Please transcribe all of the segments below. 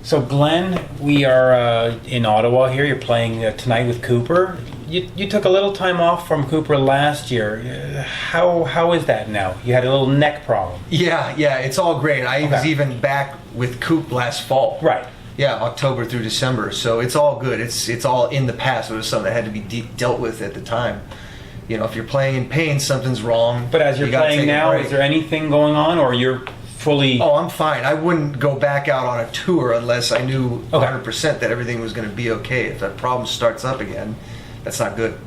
So Glenn, we are in Ottawa here. You're playing tonight with Cooper. You took a little time off from Cooper last year. How is that now? You had a little neck problem. Yeah, it's all great. I was even back with Coop last fall. Right. Yeah, October through December. So it's all good. It's all in the past. It was something that had to be dealt with at the time. You know, if you're playing in pain, something's wrong. But as you're playing now, is there anything going on, or you're fully... Oh, I'm fine. I wouldn't go back out on a tour unless I knew 100% that everything was going to be okay. If that problem starts up again, that's not good.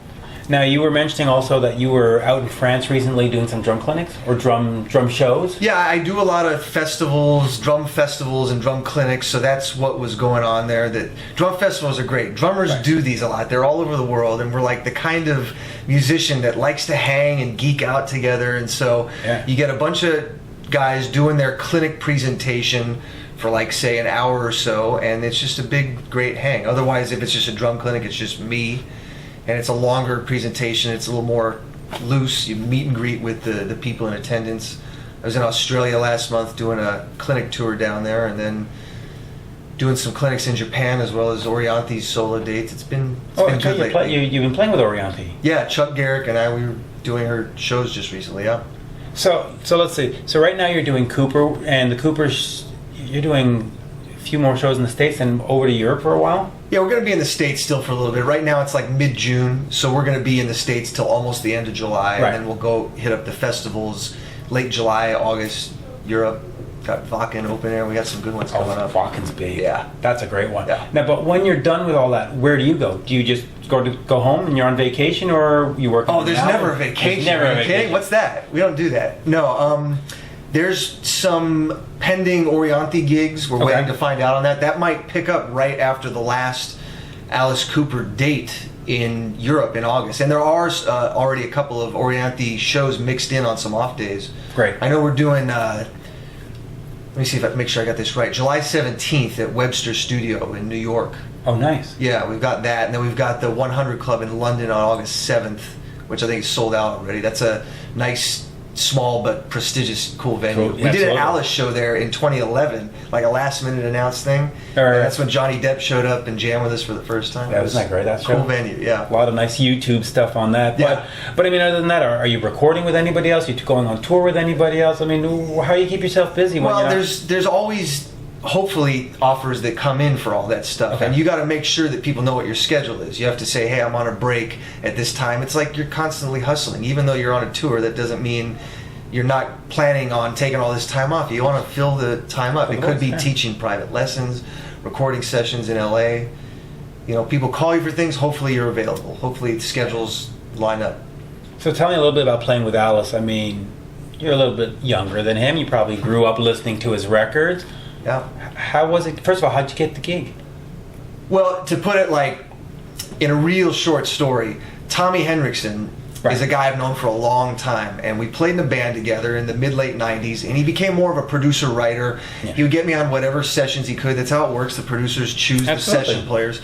Now, you were mentioning also that you were out in France recently doing some drum clinics or drum shows. Yeah, I do a lot of festivals, drum festivals and drum clinics, so that's what was going on there. That drum festivals are great. Drummers do these a lot. They're all over the world, and we're like the kind of musician that likes to hang and geek out together, and so you get a bunch of guys doing their clinic presentation for like say an hour or so, and it's just a big great hang. Otherwise, if it's just a drum clinic, it's just me. And it's a longer presentation. It's a little more loose. You meet and greet with the people in attendance. I was in Australia last month doing a clinic tour down there, and then doing some clinics in Japan as well as Orianti's solo dates. It's been good lately. You've been playing with Orianti. Yeah, Chuck Garrick and I, we were doing her shows just recently. Yeah. So let's see. So right now you're doing Cooper, and the Coopers. You're doing a few more shows in the States and over to Europe for a while. Yeah, we're going to be in the States still for a little bit. Right now it's like mid-June, so we're going to be in the States till almost the end of July, and then we'll go hit up the festivals late July, August, Europe. Got Wacken open air. We got some good ones coming up. Wacken's big. Yeah. That's a great one. Yeah. Now, but when you're done with all that, where do you go? Do you just go home and you're on vacation, or you work? Oh, there's never a vacation. There's never a vacation. Kidding? What's that? We don't do that. No. There's some pending Orianti gigs. We're waiting to find out on that. That might pick up right after the last Alice Cooper date in Europe in August. And there are already a couple of Orianti shows mixed in on some off days. Great. I know we're doing, let me see if I can make sure I got this right, July 17th at Webster Studio in New York. Oh, nice. Yeah, we've got that. And then we've got the 100 Club in London on August 7th, which I think is sold out already. That's a nice, small but prestigious, cool venue. We did an Alice show there in 2011, like a last-minute announced thing. And that's when Johnny Depp showed up and jammed with us for the first time. That was not great. That's cool venue. Yeah, a lot of nice YouTube stuff on that. But I mean, other than that, are you recording with anybody else? Are you going on tour with anybody else? I mean, how do you keep yourself busy? Well, there's always hopefully offers that come in for all that stuff, and you got to make sure that people know what your schedule is. You have to say, hey, I'm on a break at this time. It's like you're constantly hustling. Even though you're on a tour, that doesn't mean you're not planning on taking all this time off. You want to fill the time up. It could be teaching private lessons, recording sessions in LA. You know, people call you for things. Hopefully you're available. Hopefully the schedules line up. So tell me a little bit about playing with Alice. I mean, you're a little bit younger than him. You probably grew up listening to his records. Yeah. How was it? First of all, how'd you get the gig? Well, to put it like in a real short story, Tommy Henriksen is a guy I've known for a long time, and we played in a band together in the mid-late 90s, and he became more of a producer-writer. He would get me on whatever sessions he could. That's how it works. The producers choose the session players.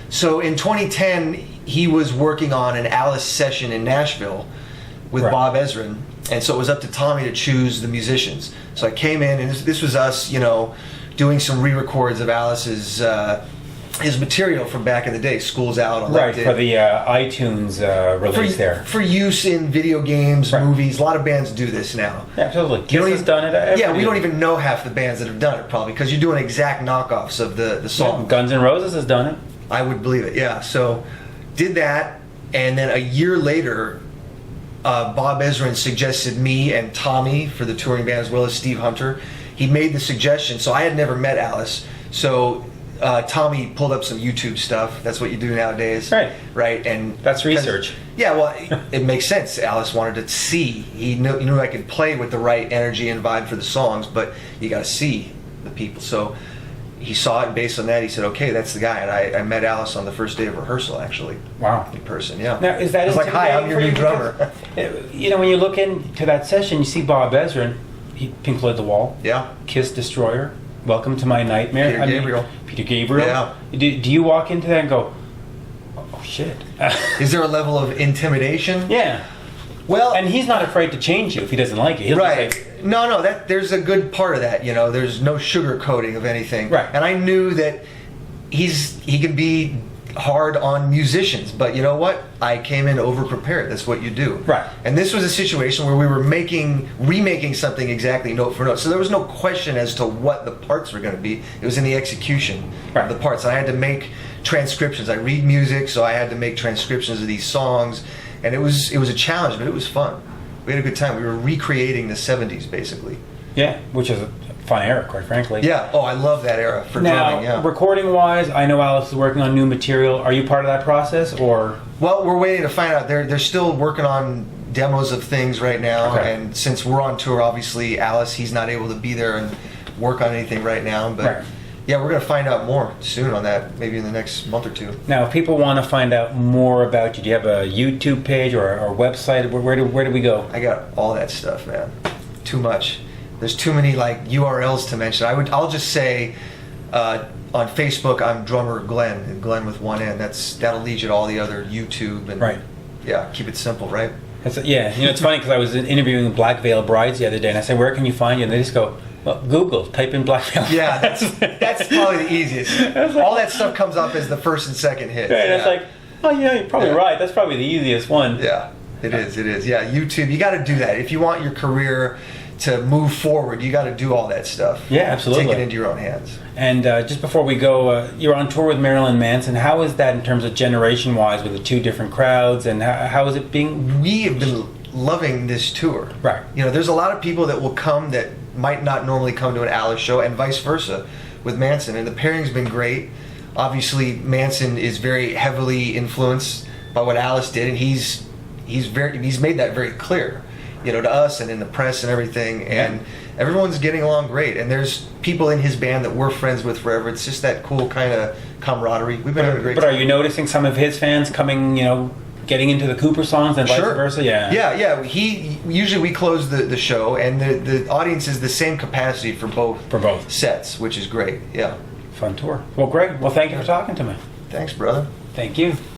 So in 2010, he was working on an Alice session in Nashville with Bob Ezrin, and so it was up to Tommy to choose the musicians. So I came in, and this was us, you know, doing some re-records of Alice's his material from back in the day. School's Out. For the iTunes release there. For use in video games, movies. A lot of bands do this now. Yeah, absolutely. Kiss has done it. We don't even know half the bands that have done it, probably, because you're doing exact knockoffs of the song. Yeah, Guns N' Roses has done it. I would believe it, yeah. So, did that, and then a year later, Bob Ezrin suggested me and Tommy for the touring band, as well as Steve Hunter. He made the suggestion, so I had never met Alice. So Tommy pulled up some YouTube stuff. That's what you do nowadays, right? And that's research. Yeah, well, it makes sense. Alice wanted to see. He knew I could play with the right energy and vibe for the songs, but you got to see the people. So he saw it, and based on that, he said, "Okay, that's the guy." And I met Alice on the first day of rehearsal, actually. Wow, in person, yeah. Now, is that? It's like, "Hi, I'm your new drummer." You know, when you look into that session, you see Bob Ezrin. He Pink Floyd The Wall. Yeah. Kiss Destroyer. Welcome to My Nightmare. Peter Gabriel. Yeah. Do you walk into that and go, "Oh shit"? Is there a level of intimidation? Yeah. Well, and he's not afraid to change you if he doesn't like it. He'll right. Just say, No, there's a good part of that. There's no sugar coating of anything. Right. And I knew that he can be hard on musicians, but you know what? I came in over prepared. That's what you do. Right. And this was a situation where we were remaking something exactly note for note. So there was no question as to what the parts were going to be. It was in the execution of the parts. I had to make transcriptions. I read music, so I had to make transcriptions of these songs, and it was a challenge, but it was fun. We had a good time. We were recreating the 70s basically. Yeah, which is a fun era, quite frankly. Yeah. Oh, I love that era for drumming. Yeah. Recording-wise, I know Alice is working on new material. Are you part of that process, or? Well, we're waiting to find out. They're still working on demos of things right now, and since we're on tour, obviously Alice, he's not able to be there and work on anything right now. But yeah, we're going to find out more soon on that, maybe in the next month or two. Now, if people want to find out more about you, do you have a YouTube page or a website? Where do we go? I got all that stuff, man. Too much. There's too many URLs to mention. I'll just say on Facebook I'm drummer Glen, and Glen with one N. That'll lead you to all the other YouTube and yeah, keep it simple, right? It's funny because I was interviewing Black Veil Brides the other day, and I said, "Where can you find you?" And they just go, "Well, Google, type in Black Veil." Yeah, that's probably the easiest. All that stuff comes up as the first and second hit. Right, and it's like, oh yeah, you're probably right. That's probably the easiest one. Yeah, it is. Yeah, YouTube. You got to do that if you want your career to move forward. You got to do all that stuff. Yeah, absolutely. Take it into your own hands. And just before we go, you're on tour with Marilyn Manson. How is that in terms of generation-wise with the two different crowds, and how is it being? We have been loving this tour. Right. There's a lot of people that will come that might not normally come to an Alice show, and vice versa with Manson. And the pairing's been great. Obviously, Manson is very heavily influenced by what Alice did, and he's made that very clear, to us and in the press and everything. And everyone's getting along great. And there's people in his band that we're friends with forever. It's just that cool kind of camaraderie. We've been having a great time. But are you noticing some of his fans coming, getting into the Cooper songs and vice versa? Yeah. Usually we close the show, and the audience is the same capacity for both sets, which is great. Yeah. Fun tour. Well, Greg, thank you for talking to me. Thanks, brother. Thank you.